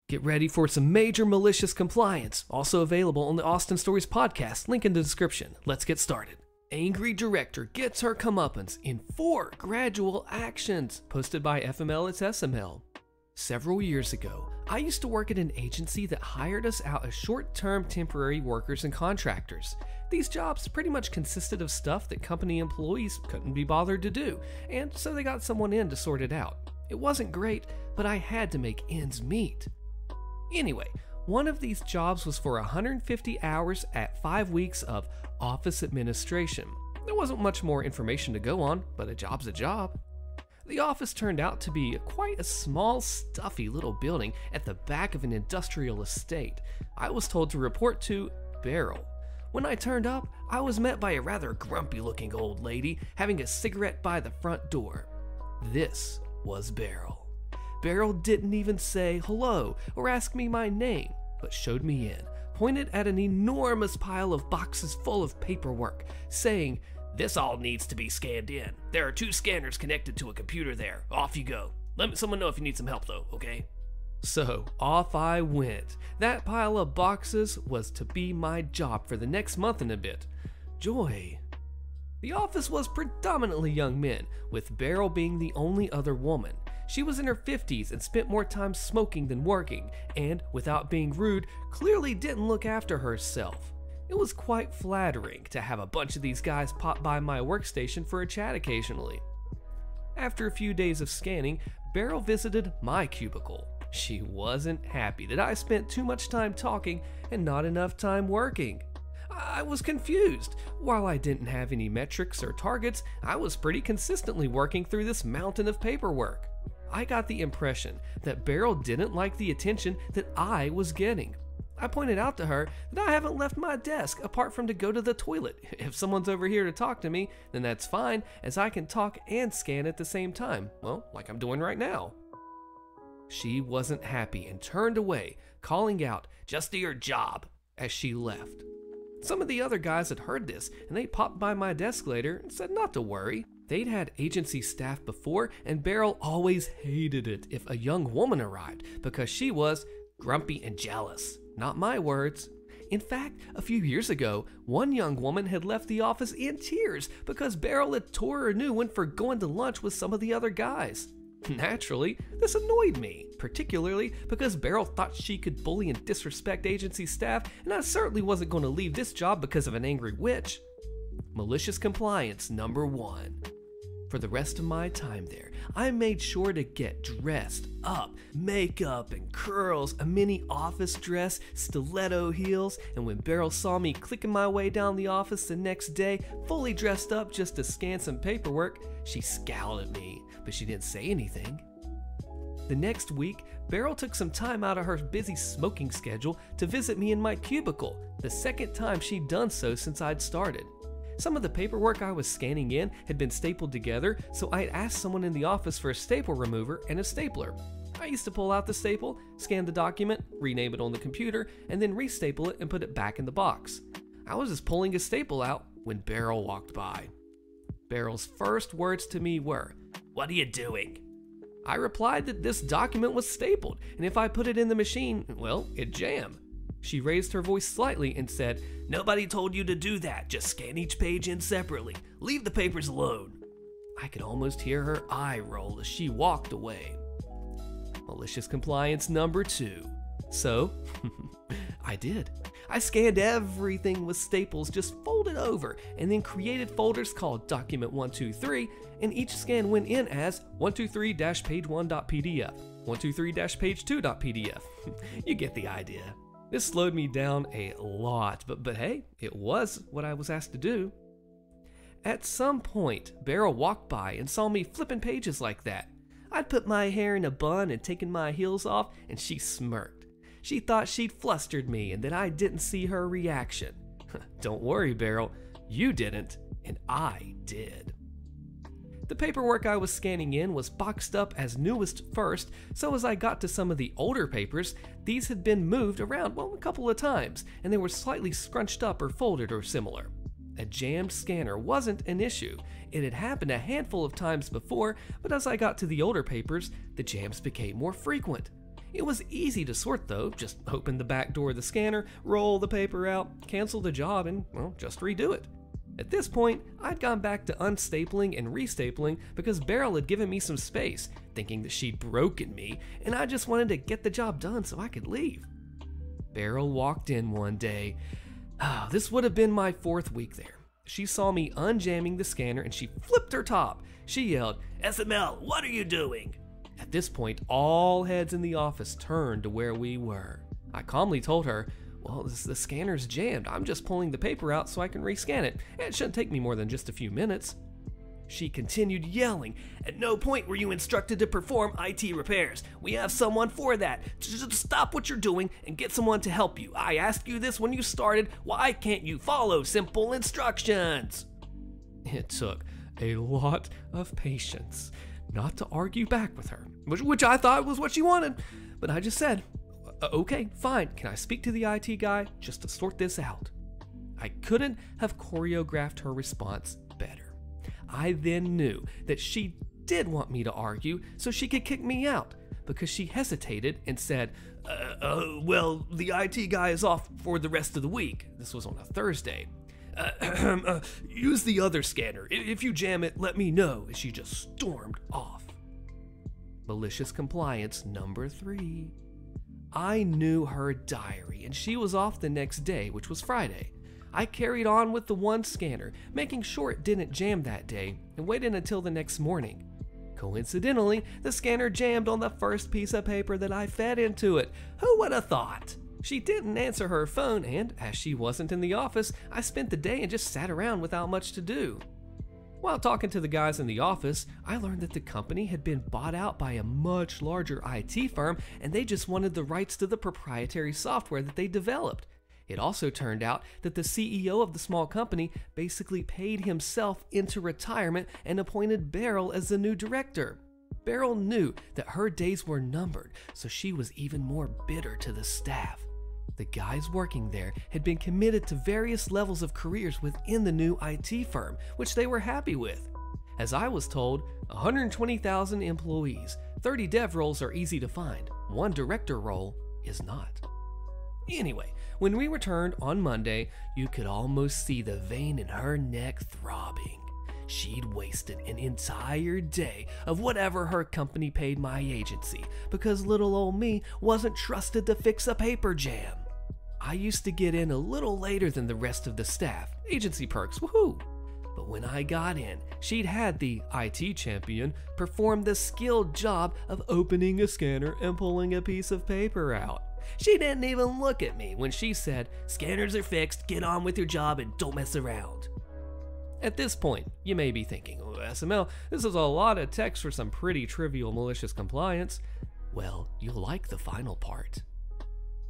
Get ready for some major malicious compliance, also available on the Austin Stories podcast, link in the description. Let's get started. Angry director gets her comeuppance in 4 gradual actions, posted by FML It's SML. Several years ago, I used to work at an agency that hired us out as short-term temporary workers and contractors. These jobs pretty much consisted of stuff that company employees couldn't be bothered to do, and so they got someone in to sort it out. It wasn't great, but I had to make ends meet. Anyway, one of these jobs was for 150 hours at 5 weeks of office administration. There wasn't much more information to go on, but a job's a job. The office turned out to be quite a small, stuffy little building at the back of an industrial estate. I was told to report to Beryl. When I turned up, I was met by a rather grumpy-looking old lady having a cigarette by the front door. This was Beryl. Beryl didn't even say hello or ask me my name, but showed me in, pointed at an enormous pile of boxes full of paperwork, saying, "This all needs to be scanned in. There are 2 scanners connected to a computer there. Off you go. Let someone know if you need some help though, okay?" So off I went. That pile of boxes was to be my job for the next month and a bit. Joy. The office was predominantly young men, with Beryl being the only other woman. She was in her 50s and spent more time smoking than working, and, without being rude, clearly didn't look after herself. It was quite flattering to have a bunch of these guys pop by my workstation for a chat occasionally. After a few days of scanning, Beryl visited my cubicle. She wasn't happy that I spent too much time talking and not enough time working. I was confused. While I didn't have any metrics or targets, I was pretty consistently working through this mountain of paperwork. I got the impression that Beryl didn't like the attention that I was getting. I pointed out to her that I haven't left my desk apart from to go to the toilet. If someone's over here to talk to me, then that's fine, as I can talk and scan at the same time. Well, like I'm doing right now. She wasn't happy and turned away, calling out, "Just do your job," as she left. Some of the other guys had heard this, and they popped by my desk later and said not to worry. They'd had agency staff before, and Beryl always hated it if a young woman arrived because she was grumpy and jealous. Not my words. In fact, a few years ago, one young woman had left the office in tears because Beryl had tore her a new one for going to lunch with some of the other guys. Naturally, this annoyed me, particularly because Beryl thought she could bully and disrespect agency staff, and I certainly wasn't going to leave this job because of an angry witch. Malicious compliance number 1. For the rest of my time there, I made sure to get dressed up, makeup and curls, a mini office dress, stiletto heels, and when Beryl saw me clicking my way down the office the next day, fully dressed up just to scan some paperwork, she scowled at me, but she didn't say anything. The next week, Beryl took some time out of her busy smoking schedule to visit me in my cubicle, the second time she'd done so since I'd started. Some of the paperwork I was scanning in had been stapled together, so I'd asked someone in the office for a staple remover and a stapler. I used to pull out the staple, scan the document, rename it on the computer, and then restaple it and put it back in the box. I was just pulling a staple out when Beryl walked by. Beryl's first words to me were, "What are you doing?" I replied that this document was stapled, and if I put it in the machine, well, it'd jam. She raised her voice slightly and said, "Nobody told you to do that. Just scan each page in separately. Leave the papers alone." I could almost hear her eye roll as she walked away. Malicious compliance number 2. So, I did. I scanned everything with staples just folded over and then created folders called Document 123, and each scan went in as 123-page1.pdf, 123-page2.pdf. You get the idea. This slowed me down a lot, but hey, it was what I was asked to do. At some point, Beryl walked by and saw me flipping pages like that. I'd put my hair in a bun and taken my heels off, and she smirked. She thought she'd flustered me and that I didn't see her reaction. Don't worry, Beryl, you didn't, and I did. The paperwork I was scanning in was boxed up as newest first, so as I got to some of the older papers, these had been moved around, a couple of times, and they were slightly scrunched up or folded or similar. A jammed scanner wasn't an issue. It had happened a handful of times before, but as I got to the older papers, the jams became more frequent. It was easy to sort though, just open the back door of the scanner, roll the paper out, cancel the job, and well, just redo it. At this point, I'd gone back to unstapling and restapling because Beryl had given me some space, thinking that she'd broken me, and I just wanted to get the job done so I could leave. Beryl walked in one day. This would have been my 4th week there. She saw me unjamming the scanner and she flipped her top. She yelled, "SML, what are you doing?" At this point, all heads in the office turned to where we were. I calmly told her, "Well, the scanner's jammed. I'm just pulling the paper out so I can rescan it. It shouldn't take me more than just a few minutes." She continued yelling, "At no point were you instructed to perform IT repairs. We have someone for that. Just stop what you're doing and get someone to help you. I asked you this when you started. Why can't you follow simple instructions?" It took a lot of patience not to argue back with her, which I thought was what she wanted. But I just said, "Okay, fine. Can I speak to the IT guy just to sort this out?" I couldn't have choreographed her response better. I then knew that she did want me to argue so she could kick me out, because she hesitated and said, well, the IT guy is off for the rest of the week." This was on a Thursday. "Use the other scanner. If you jam it, let me know." And she just stormed off. Malicious compliance number 3. I knew her diary, and she was off the next day, which was Friday. I carried on with the one scanner, making sure it didn't jam that day, and waited until the next morning. Coincidentally, the scanner jammed on the first piece of paper that I fed into it. Who would have thought? She didn't answer her phone, and as she wasn't in the office, I spent the day and just sat around without much to do. While talking to the guys in the office, I learned that the company had been bought out by a much larger IT firm, and they just wanted the rights to the proprietary software that they developed. It also turned out that the CEO of the small company basically paid himself into retirement and appointed Beryl as the new director. Beryl knew that her days were numbered, so she was even more bitter to the staff. The guys working there had been committed to various levels of careers within the new IT firm, which they were happy with. As I was told, 120,000 employees, 30 dev roles are easy to find. One director role is not. Anyway, when we returned on Monday, you could almost see the vein in her neck throbbing. She'd wasted an entire day of whatever her company paid my agency because little old me wasn't trusted to fix a paper jam. I used to get in a little later than the rest of the staff. Agency perks, woohoo! But when I got in, she'd had the IT champion perform the skilled job of opening a scanner and pulling a piece of paper out. She didn't even look at me when she said, "Scanners are fixed, get on with your job and don't mess around." At this point, you may be thinking, "Oh, SML, this is a lot of text for some pretty trivial malicious compliance." Well, you'll like the final part.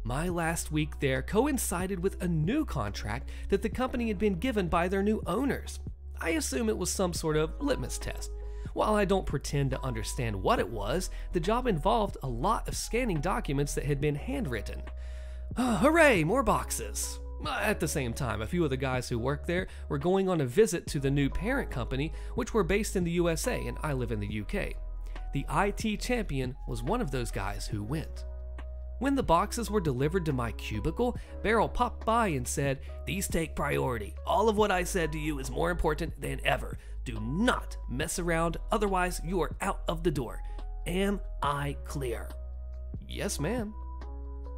My last week there coincided with a new contract that the company had been given by their new owners. I assume it was some sort of litmus test. While I don't pretend to understand what it was, the job involved a lot of scanning documents that had been handwritten. Hooray, more boxes! At the same time, a few of the guys who worked there were going on a visit to the new parent company, which were based in the USA, and I live in the UK. The IT champion was one of those guys who went. When the boxes were delivered to my cubicle, Beryl popped by and said, "These take priority. All of what I said to you is more important than ever. Do not mess around, otherwise you are out of the door. Am I clear?" "Yes, ma'am."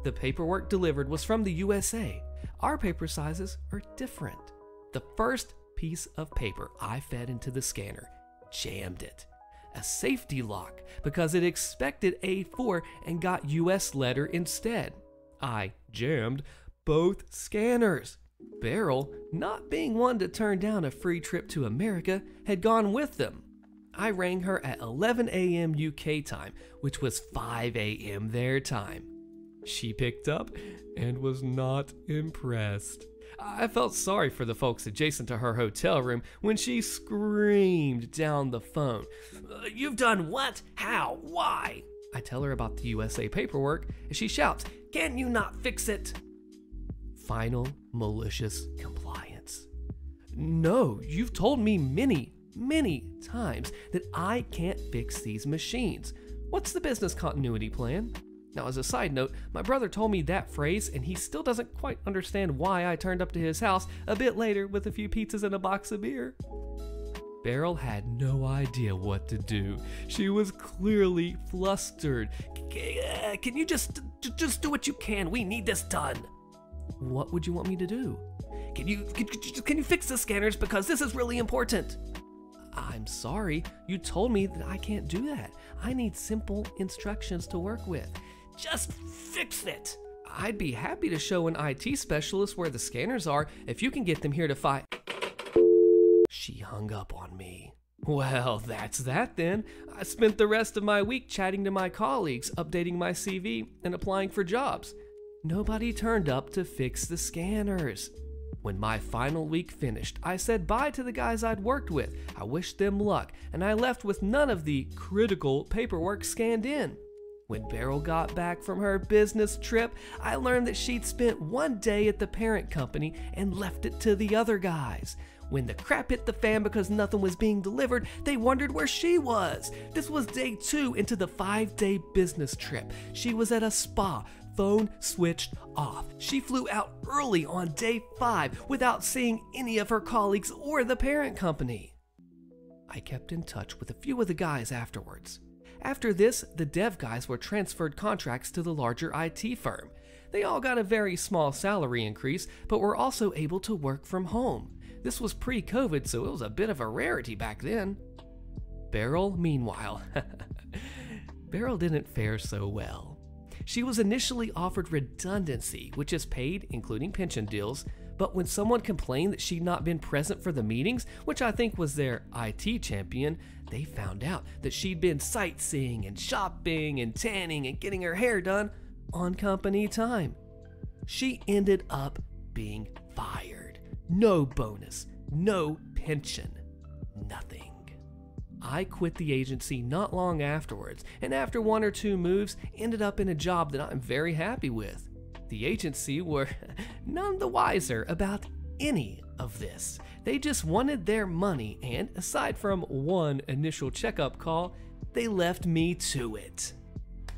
The paperwork delivered was from the USA. Our paper sizes are different. The first piece of paper I fed into the scanner jammed it. A safety lock because it expected A4 and got US letter instead. I jammed both scanners. Beryl, not being one to turn down a free trip to America, had gone with them. I rang her at 11 a.m. UK time, which was 5 a.m. their time. She picked up and was not impressed. I felt sorry for the folks adjacent to her hotel room when she screamed down the phone, "You've done what? How? Why?" I tell her about the USA paperwork, and she shouts, "Can you not fix it?" Final malicious compliance. "No, you've told me many times that I can't fix these machines. What's the business continuity plan?" Now, as a side note, my brother told me that phrase, and he still doesn't quite understand why I turned up to his house a bit later with a few pizzas and a box of beer. Beryl had no idea what to do. She was clearly flustered. Can you just do what you can? We need this done. What would you want me to do? Can you fix the scanners, because this is really important? I'm sorry, you told me that I can't do that. I need simple instructions to work with. Just fix it. I'd be happy to show an IT specialist where the scanners are if you can get them here to fight. She hung up on me. Well, that's that then. I spent the rest of my week chatting to my colleagues, updating my CV, and applying for jobs. Nobody turned up to fix the scanners. When my final week finished, I said bye to the guys I'd worked with. I wished them luck, and I left with none of the critical paperwork scanned in. When Beryl got back from her business trip, I learned that she'd spent one day at the parent company and left it to the other guys. When the crap hit the fan because nothing was being delivered, they wondered where she was. This was day 2 into the 5-day business trip. She was at a spa. Phone switched off. She flew out early on day 5 without seeing any of her colleagues or the parent company. I kept in touch with a few of the guys afterwards. After this, the dev guys were transferred contracts to the larger IT firm. They all got a very small salary increase, but were also able to work from home. This was pre-COVID, so it was a bit of a rarity back then. Beryl, meanwhile, Beryl didn't fare so well. She was initially offered redundancy, which is paid, including pension deals, but when someone complained that she'd not been present for the meetings, which I think was their IT champion, they found out that she'd been sightseeing and shopping and tanning and getting her hair done on company time. She ended up being fired. No bonus, no pension, nothing. I quit the agency not long afterwards, and after 1 or 2 moves, ended up in a job that I'm very happy with. The agency were none the wiser about any of this. They just wanted their money, and aside from one initial checkup call, they left me to it.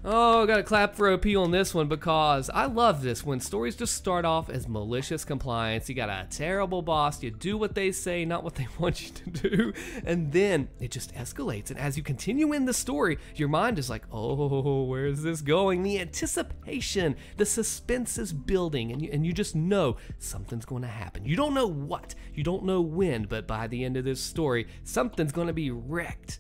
Oh, gotta clap for OP on this one, because I love this when stories just start off as malicious compliance. You got a terrible boss, you do what they say, not what they want you to do, and then it just escalates. And as you continue in the story, your mind is like, oh, where is this going? The anticipation, the suspense is building, and you just know something's going to happen. You don't know what, you don't know when, but by the end of this story, something's going to be wrecked,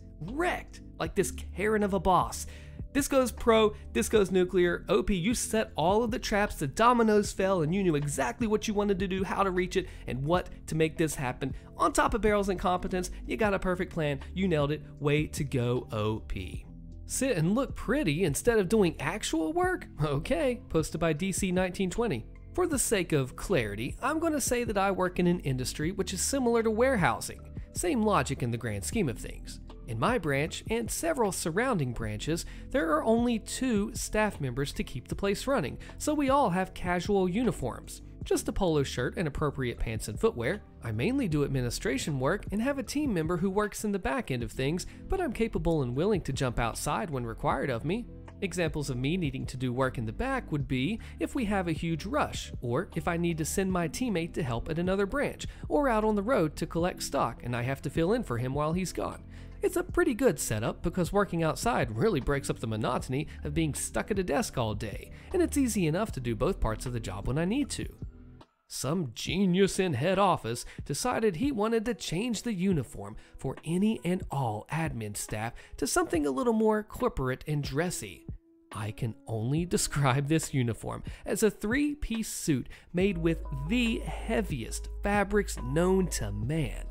like this Karen of a boss. This goes pro, this goes nuclear. OP, you set all of the traps, the dominoes fell, and you knew exactly what you wanted to do, how to reach it, and what to make this happen. On top of Beryl's incompetence, you got a perfect plan. You nailed it. Way to go, OP. Sit and look pretty instead of doing actual work? Okay, posted by DC1920. For the sake of clarity, I'm going to say that I work in an industry which is similar to warehousing. Same logic in the grand scheme of things. In my branch, and several surrounding branches, there are only 2 staff members to keep the place running, so we all have casual uniforms. Just a polo shirt and appropriate pants and footwear. I mainly do administration work and have a team member who works in the back end of things, but I'm capable and willing to jump outside when required of me. Examples of me needing to do work in the back would be if we have a huge rush, or if I need to send my teammate to help at another branch, or out on the road to collect stock and I have to fill in for him while he's gone. It's a pretty good setup because working outside really breaks up the monotony of being stuck at a desk all day, and it's easy enough to do both parts of the job when I need to. Some genius in head office decided he wanted to change the uniform for any and all admin staff to something a little more corporate and dressy. I can only describe this uniform as a 3-piece suit made with the heaviest fabrics known to man.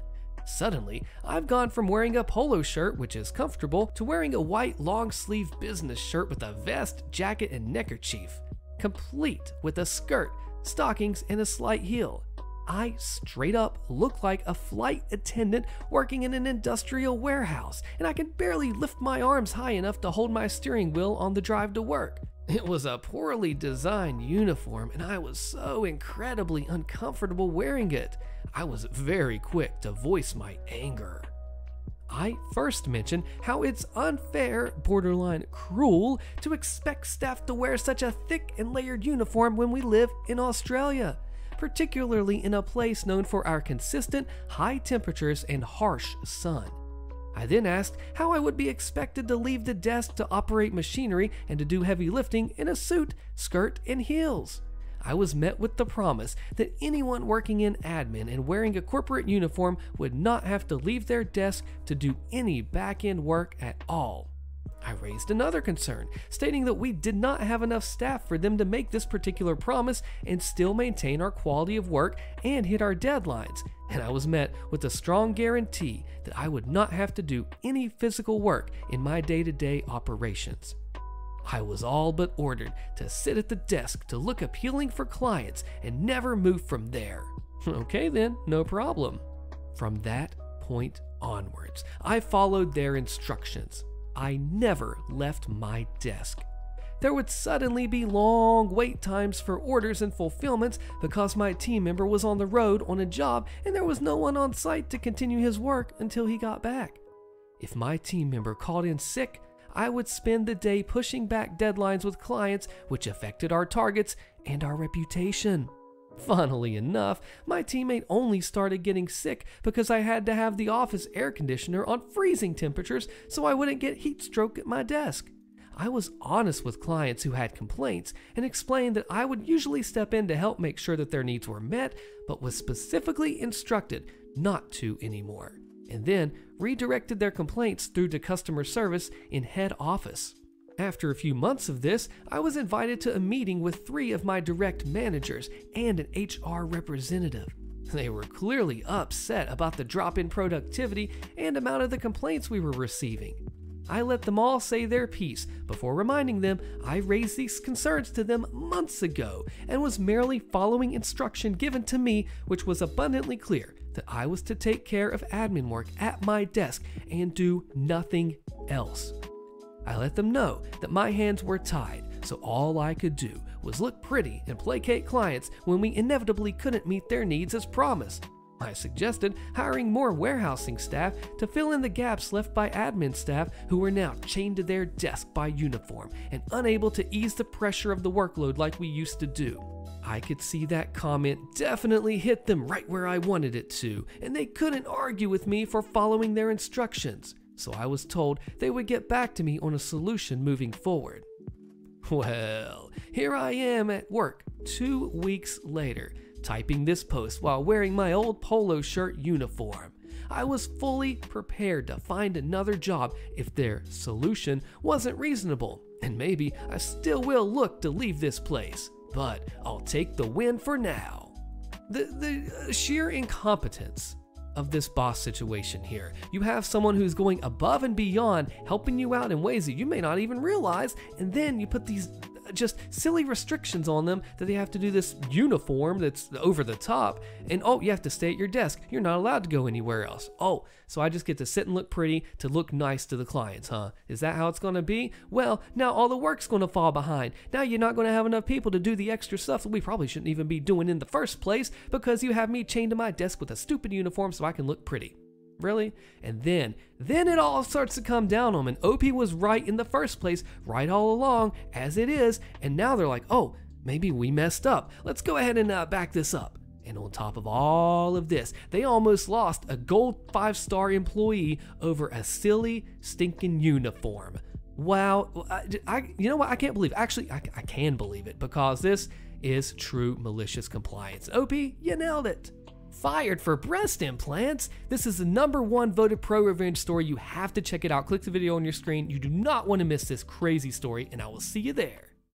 Suddenly, I've gone from wearing a polo shirt, which is comfortable, to wearing a white long-sleeve business shirt with a vest, jacket, and neckerchief, complete with a skirt, stockings, and a slight heel. I straight up look like a flight attendant working in an industrial warehouse, and I can barely lift my arms high enough to hold my steering wheel on the drive to work. It was a poorly designed uniform, and I was so incredibly uncomfortable wearing it. I was very quick to voice my anger. I first mentioned how it's unfair, borderline cruel, to expect staff to wear such a thick and layered uniform when we live in Australia, particularly in a place known for our consistent high temperatures and harsh sun. I then asked how I would be expected to leave the desk to operate machinery and to do heavy lifting in a suit, skirt, and heels. I was met with the promise that anyone working in admin and wearing a corporate uniform would not have to leave their desk to do any back-end work at all. I raised another concern, stating that we did not have enough staff for them to make this particular promise and still maintain our quality of work and hit our deadlines, and I was met with a strong guarantee that I would not have to do any physical work in my day-to-day operations. I was all but ordered to sit at the desk to look appealing for clients and never move from there. Okay then, no problem. From that point onwards, I followed their instructions. I never left my desk. There would suddenly be long wait times for orders and fulfillments because my team member was on the road on a job and there was no one on site to continue his work until he got back. If my team member called in sick, I would spend the day pushing back deadlines with clients, which affected our targets and our reputation. Funnily enough, my teammate only started getting sick because I had to have the office air conditioner on freezing temperatures so I wouldn't get heat stroke at my desk. I was honest with clients who had complaints and explained that I would usually step in to help make sure that their needs were met, but was specifically instructed not to anymore, and then redirected their complaints through to customer service in head office. After a few months of this, I was invited to a meeting with 3 of my direct managers and an HR representative. They were clearly upset about the drop in productivity and amount of the complaints we were receiving. I let them all say their piece before reminding them I raised these concerns to them months ago and was merely following instruction given to me, which was abundantly clear that I was to take care of admin work at my desk and do nothing else. I let them know that my hands were tied, so all I could do was look pretty and placate clients when we inevitably couldn't meet their needs as promised. I suggested hiring more warehousing staff to fill in the gaps left by admin staff who were now chained to their desk by uniform and unable to ease the pressure of the workload like we used to do. I could see that comment definitely hit them right where I wanted it to, and they couldn't argue with me for following their instructions, so I was told they would get back to me on a solution moving forward. Well, here I am at work 2 weeks later, typing this post while wearing my old polo shirt uniform. I was fully prepared to find another job if their solution wasn't reasonable, and maybe I still will look to leave this place, but I'll take the win for now. The sheer incompetence of this boss situation here. You have someone who's going above and beyond, helping you out in ways that you may not even realize, and then you put these just silly restrictions on them that they have to do this uniform that's over the top, and oh, you have to stay at your desk. You're not allowed to go anywhere else. Oh, so I just get to sit and look pretty to look nice to the clients, huh? Is that how it's gonna be? Well, now all the work's gonna fall behind. Now you're not gonna have enough people to do the extra stuff that we probably shouldn't even be doing in the first place because you have me chained to my desk with a stupid uniform so I can look pretty. Really? And then it all starts to come down on them, and OP was right in the first place, right all along, as it is, and now they're like, oh, maybe we messed up. Let's go ahead and back this up. And on top of all of this, they almost lost a gold 5-star employee over a silly, stinking uniform. Wow, you know what, I can't believe it. Actually, I can believe it, because this is true malicious compliance. OP, you nailed it. Fired for breast implants. This is the #1 voted pro revenge story. You have to check it out. Click the video on your screen. You do not want to miss this crazy story, and I will see you there.